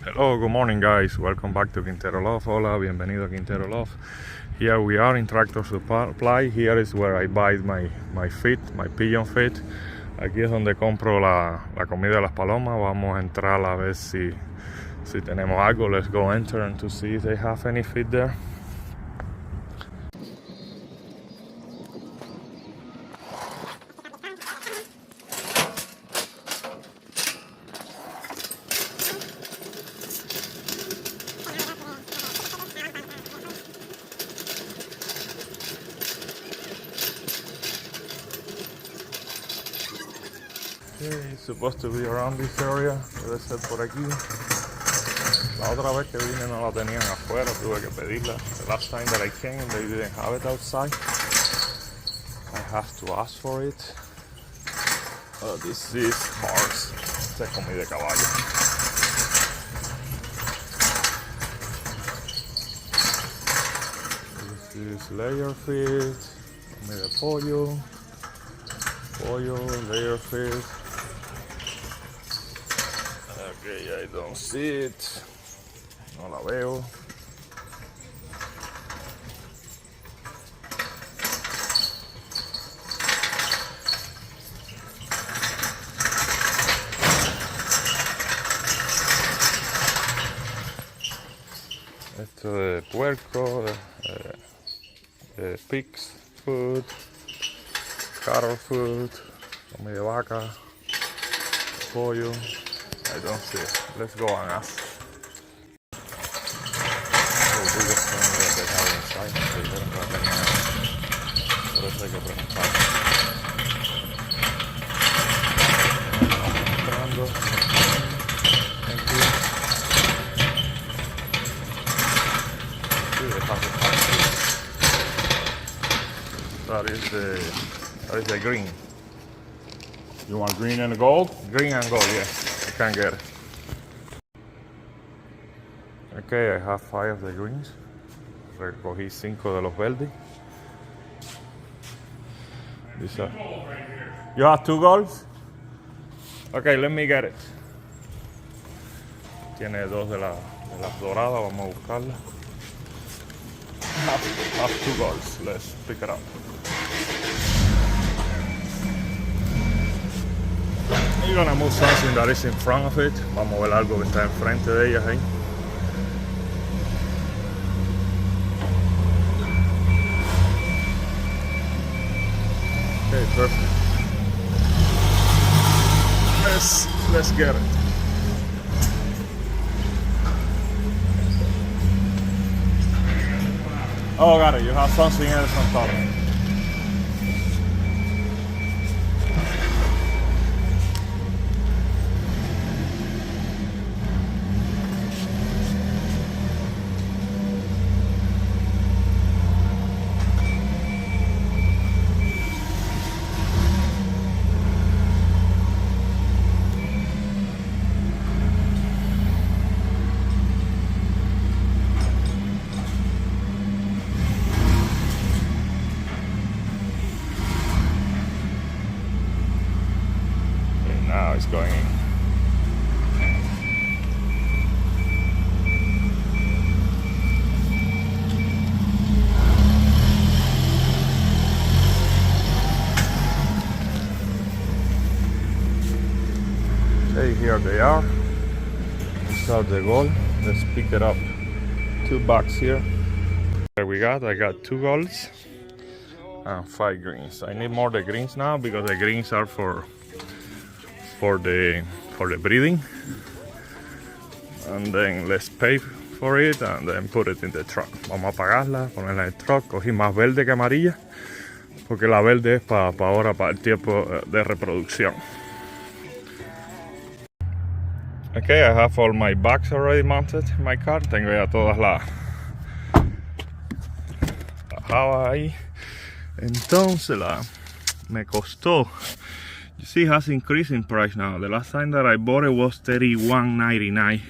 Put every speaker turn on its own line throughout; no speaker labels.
Hello, good morning guys, welcome back to Quintero Love. Hola, bienvenido a Quintero Love. Here we are in Tractor Supply. Here is where I buy my feed, my pigeon feed. Aquí es donde compro la comida de las palomas. Vamos a entrar a ver si tenemos algo. Let's go enter and to see if they have any feed there. Okay, it's supposed to be around this area. Debe ser por aquí. La otra vez que vine no la tenían afuera, tuve que pedirla. The last time that I came, they didn't have it outside. I have to ask for it. This is horse. Esta es comida de caballo. This is layer feed. Comida de pollo. Pollo, layer feed. Okay, I don't see it. No la veo. Esto de puerco, de pigs food, cattle food, comida de vaca, pollo. I don't see it. Let's go and ask. The biggest thing that they have inside. Por eso hay que preguntar. Entrando. Thank you. Sí, they have the that is the green. You want green and gold? Green and gold, yes. Can't get it. Okay, I have 5 of the greens. Recogí 5 de los verdes. You have 2 golds? Okay, let me get it. Tiene 2 de las doradas, vamos a buscarlas. Have 2 golds. Let's pick it up. You're gonna move something that is in front of it. Vamos a ver algo que está enfrente de ellas ahí. Okay, perfect. Let's get it. Oh, got it. You have something else on top. Now it's going in. Okay, here they are. These are the gold. Let's pick it up. 2 bags here. There we got. I got 2 golds and 5 greens. I need more the greens now because the greens are for the breeding, and then let's pay for it and then put it in the truck. Vamos a pagarla, ponerla en el truck. Cogí más verde que amarilla porque la verde es para ahora, para el tiempo de reproducción. Okay, I have all my bags already mounted in my car. Tengo ya todas las jabas ahí. Entonces me costó. You see, it has increased in price now. The last time that I bought it was $31.99.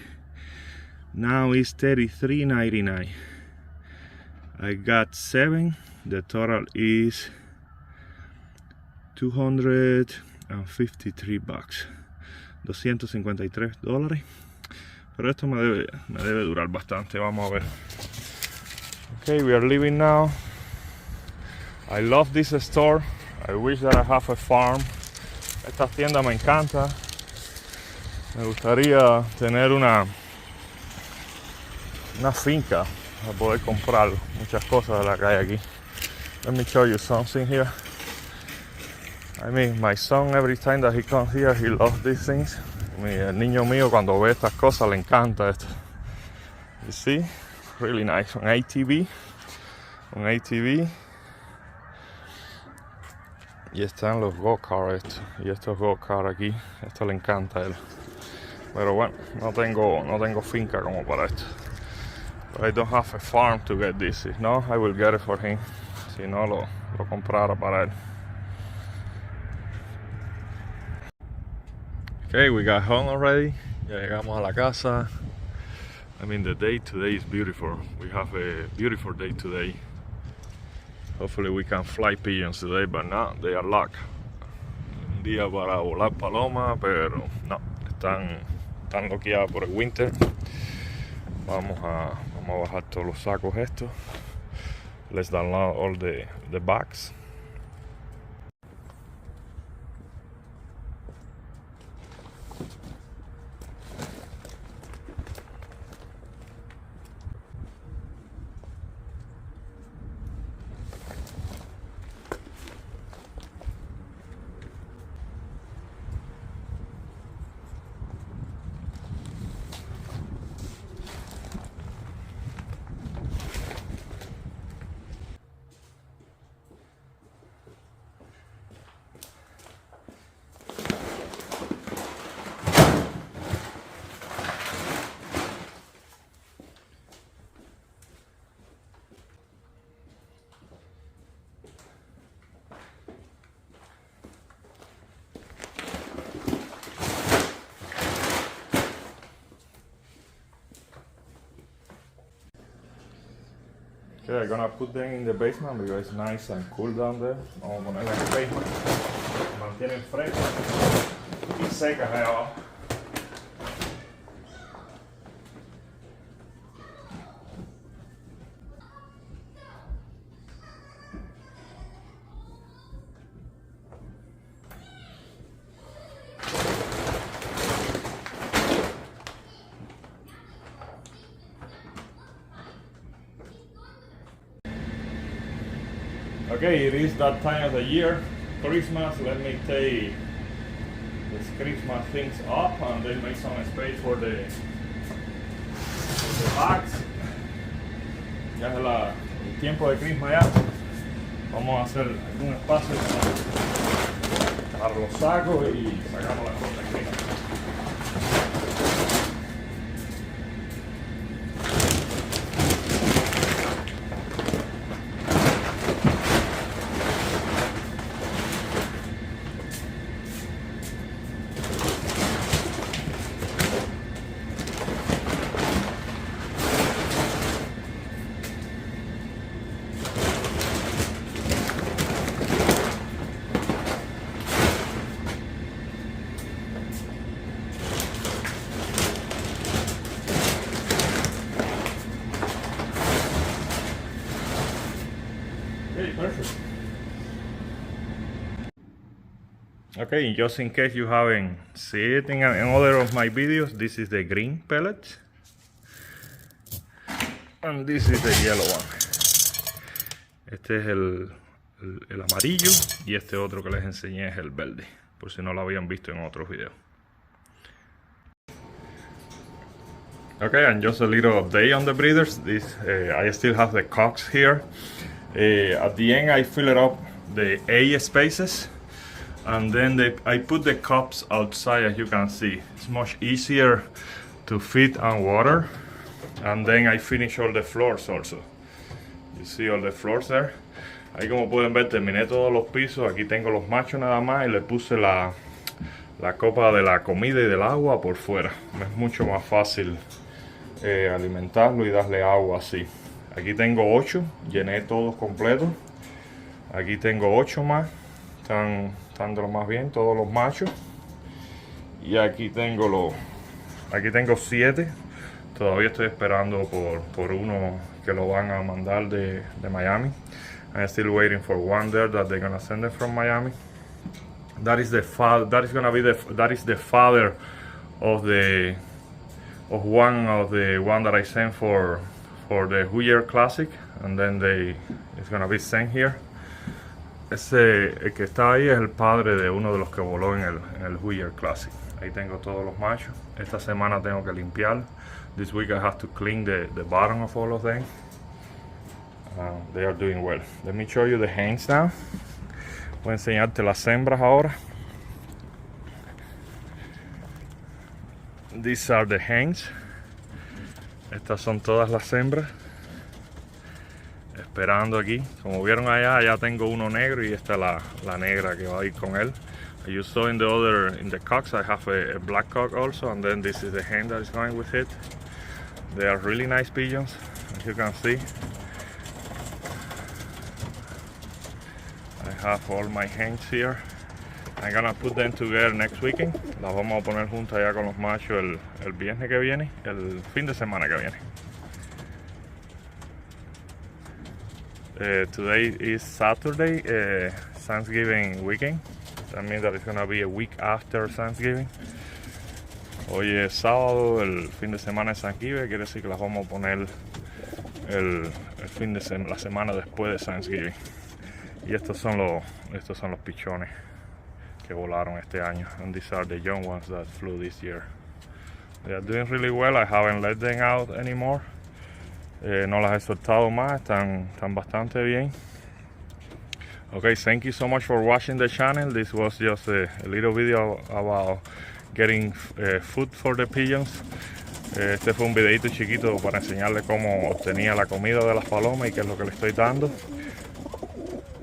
Now it's $33.99. I got 7. The total is $253. $253. Pero esto me debe durar bastante, vamos a ver. Okay, we are leaving now. I love this store. I wish that I have a farm. Esta tienda me encanta. Me gustaría tener una finca para poder comprar muchas cosas de la que hay aquí. Let me show you something here. I mean, my son, every time that he comes here, he loves these things. El niño mío cuando ve estas cosas le encanta esto. You see? Really nice. Un ATV. Y están los go-karts. Y estos go-karts aquí. Esto le encanta a él. Pero bueno, no tengo finca como para esto. But I don't have a farm to get this. If no, I will get it for him. Si no, lo comprara para él. Okay, we got home already. Ya llegamos a la casa. I mean, the day today is beautiful. We have a beautiful day today. Hopefully we can fly pigeons today, but no, they are locked. Un día para volar palomas, pero no, están bloqueadas por el winter. Vamos a bajar todos los sacos estos. Let's download all the bags. Okay, I'm gonna put them in the basement because it's nice and cool down there. Vamos a ponerla en el basement. Mantienen frescas y secas ahí abajo. Okay, it is that time of the year, Christmas. Let me take these Christmas things up and then make some space for the bags. Ya es el tiempo de Christmas ya. Vamos a hacer algún espacio para los sacos y sacamos las cosas aquí. Perfect. Okay, just in case you haven't seen it in other of my videos, this is the green pellet and this is the yellow one. Este es el amarillo y este otro que les enseñé es el verde, por si no lo habían visto en otros videos. Okay, and just a little update on the breeders. I still have the cocks here. At the end I fill it up the A spaces and then I put the cups outside. As you can see, it's much easier to feed and water, and then I finish all the floors also. You see all the floors there. Ahí, como pueden ver, terminé todos los pisos. Aquí tengo los machos nada más y le puse la copa de la comida y del agua por fuera. Es mucho más fácil alimentarlo y darle agua así. Aquí tengo 8, llené todos completos. Aquí tengo 8 más, están de lo más bien, todos los machos. Y aquí tengo Aquí tengo 7. Todavía estoy esperando por uno que lo van a mandar de Miami. I'm still waiting for one there that they're gonna send it from Miami. That is the father. That is the father of one that I sent for the New Classic, and then it's gonna be sent here. El que está ahí es el padre de uno de los que voló en el New Classic. Ahí tengo todos los machos. Esta semana tengo que limpiar. This week I have to clean the bottom of all of them. They are doing well. Let me show you the hens now. Voy a enseñarte las hembras ahora. These are the hens. Estas son todas las hembras. Esperando aquí. Como vieron allá tengo uno negro y esta es la negra que va a ir con él. You saw in the cocks, I have a black cock also, and then this is the hen that is going with it. They are really nice pigeons, as you can see. I have all my hens here. I'm gonna put them together next weekend. Las vamos a poner juntas ya con los machos el viernes que viene, el fin de semana que viene. Today is Saturday, Thanksgiving weekend. That means that it's gonna be a week after Thanksgiving. Hoy es sábado, el fin de semana es Thanksgiving, quiere decir que las vamos a poner la semana después de Thanksgiving. Y estos son los pichones que volaron este año. And these are the young ones that flew this year. They are doing really well. I haven't let them out anymore. No las he soltado más, están bastante bien. Okay, thank you so much for watching the channel. This was just a little video about getting food for the pigeons. Este fue un videito chiquito para enseñarles cómo obtenía la comida de las palomas y qué es lo que le estoy dando.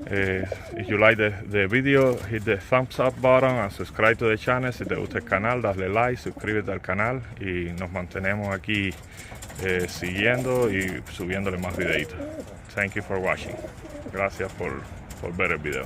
If you like the video, hit the thumbs up button and subscribe to the channel. Si te gusta el canal, dale like, suscríbete al canal y nos mantenemos aquí siguiendo y subiéndole más videitos. Thank you for watching. Gracias por ver el video.